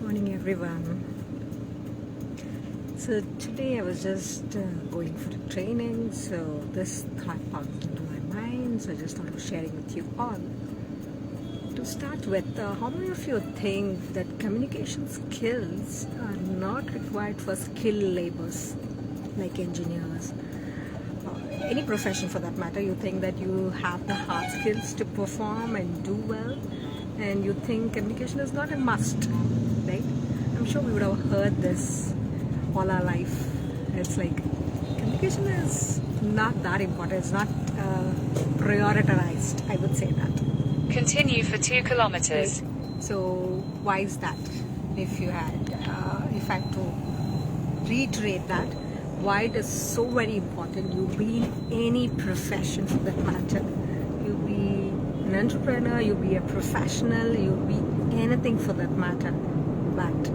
Morning everyone. So today I was just going for a training, so this thought popped into my mind, so I just thought of sharing with you all. To start with, how many of you think that communication skills are not required for skilled labors like engineers, any profession for that matter? You think that you have the hard skills to perform and do well, and you think communication is not a must, right? I'm sure we would have heard this all our life. It's like communication is not that important, it's not prioritized, I would say that. Continue for 2 kilometers. Right? So why is that? If I had to reiterate that, why it is so very important, you be in any profession for that matter. You be an entrepreneur, you be a professional, you be anything for that matter, but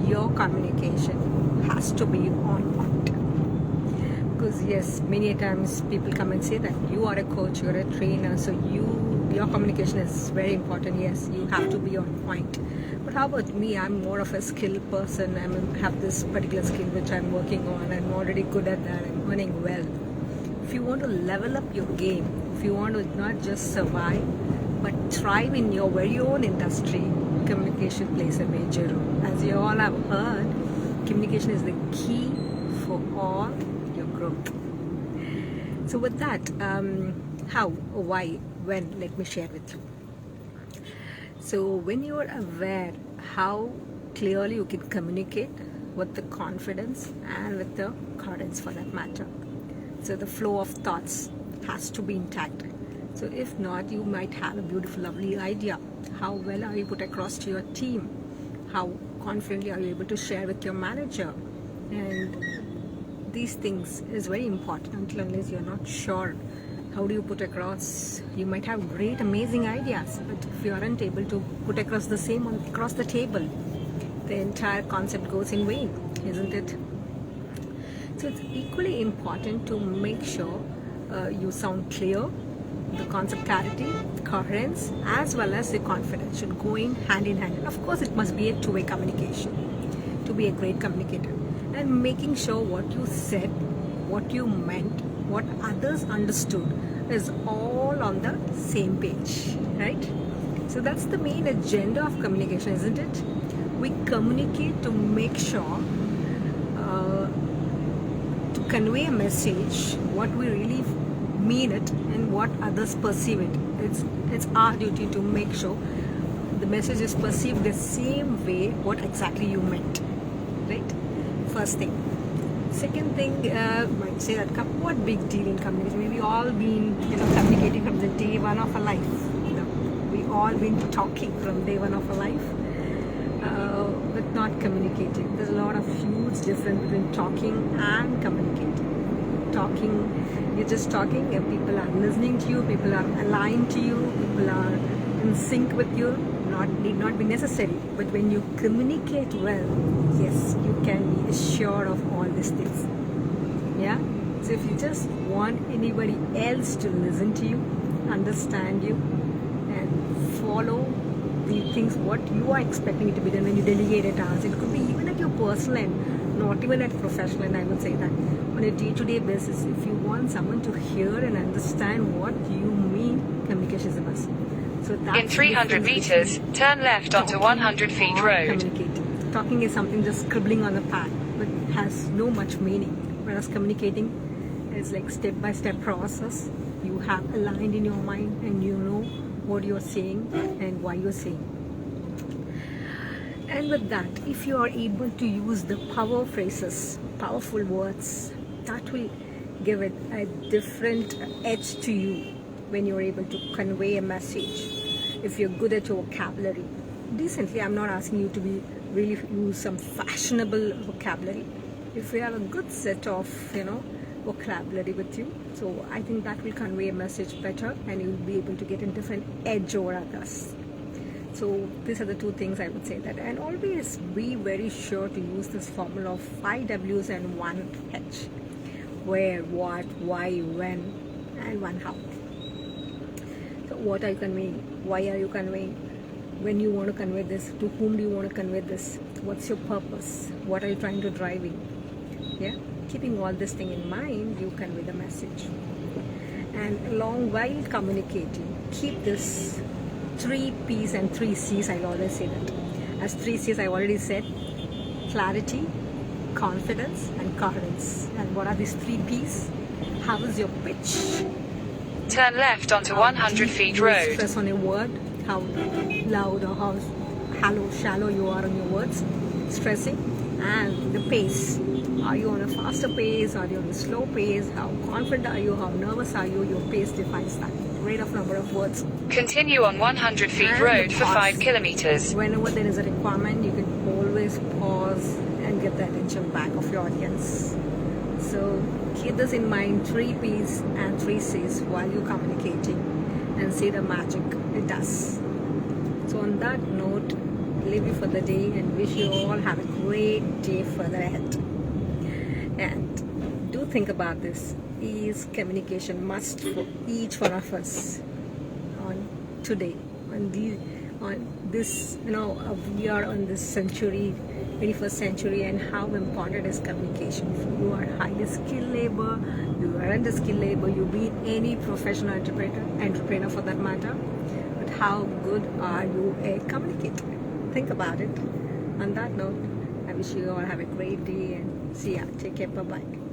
your communication has to be on point. Because yes, many times people come and say that you are a coach, you're a trainer, so your communication is very important. Yes, you have to be on point. But how about me? I'm more of a skilled person. I have this particular skill which I'm working on. I'm already good at that. I'm earning well. If you want to level up your game, if you want to not just survive, but thrive in your very own industry, communication plays a major role. As you all have heard, communication is the key for all your growth. So with that, how, why, when, let me share with you. So when you are aware how clearly you can communicate with the confidence and with the coherence for that matter. So the flow of thoughts has to be intact. So if not, you might have a beautiful, lovely idea. How well are you put across to your team? How confidently are you able to share with your manager? And these things is very important. Until unless you're not sure how do you put across, you might have great amazing ideas, but if you aren't able to put across the same across the table, the entire concept goes in vain, isn't it? So it's equally important to make sure you sound clear. The concept clarity, coherence, as well as the confidence should go in hand. And of course it must be a two-way communication to be a great communicator, and making sure what you said, what you meant, what others understood is all on the same page, right? So that's the main agenda of communication, isn't it? We communicate to make sure to convey a message, what we really mean it and what others perceive it. It's our duty to make sure the message is perceived the same way what exactly you meant, right? First thing. Second thing, might say that what big deal in communication? We've all been communicating from the day one of our life. We've all been talking from day one of our life, but not communicating. There's a lot of huge difference between talking and communicating. Talking, you're just talking, and people are listening to you, people are aligned to you, people are in sync with you. Need not be necessary, but when you communicate well, yes, you can be assured of all these things. Yeah. So if you just want anybody else to listen to you, understand you, and follow the things what you are expecting it to be done when you delegate a task, it could be even at your personal end, not even at professional end. I would say that on a day-to-day basis, if you want someone to hear and understand what you mean, communication is a must. So in 300 meters, turn left onto 100 feet road. Communicating. Talking is something just scribbling on the pad, but has no much meaning. Whereas communicating is like step-by-step process. You have aligned in your mind and you know what you're saying and why you're saying. And with that, if you are able to use the power phrases, powerful words, that will give it a different edge to you when you're able to convey a message. If you're good at your vocabulary, decently, I'm not asking you to be really use some fashionable vocabulary. If you have a good set of vocabulary with you, so I think that will convey a message better, and you'll be able to get a different edge over others. So these are the two things I would say that, and always be very sure to use this formula of 5 W's and 1 H: where, what, why, when, and 1 how. So what are you conveying? Why are you conveying? When you want to convey this? To whom do you want to convey this? What's your purpose? What are you trying to drive in? Yeah, keeping all this thing in mind, you convey the message. And along while communicating, keep this 3 P's and 3 C's. I'll always say that. As 3 C's, I already said: clarity, confidence, and coherence. And what are these 3 P's? How is your pitch? Turn left onto How 100 deep feet you road. stress on a word, how loud or how shallow you are on your words, stressing, and the pace. Are you on a faster pace? Are you on a slow pace? How confident are you? How nervous are you? Your pace defines that. Rate of number of words. Continue on 100 feet And road for pause. 5 kilometers. Whenever there is a requirement, you can always pause and get the attention back of your audience. So keep this in mind: 3 P's and 3 C's while you're communicating, and see the magic it does. So on that note, leave you for the day and wish you all have a great day further ahead. And do think about this: is communication must for each one of us on today, on this, we are on this century, 21st century, and how important is communication. If you are highly skilled labor, you are under skilled labor, you be any professional entrepreneur for that matter, but how good are you a communicator? Think about it. On that note, I wish you all have a great day, and see ya. Take care. Bye bye.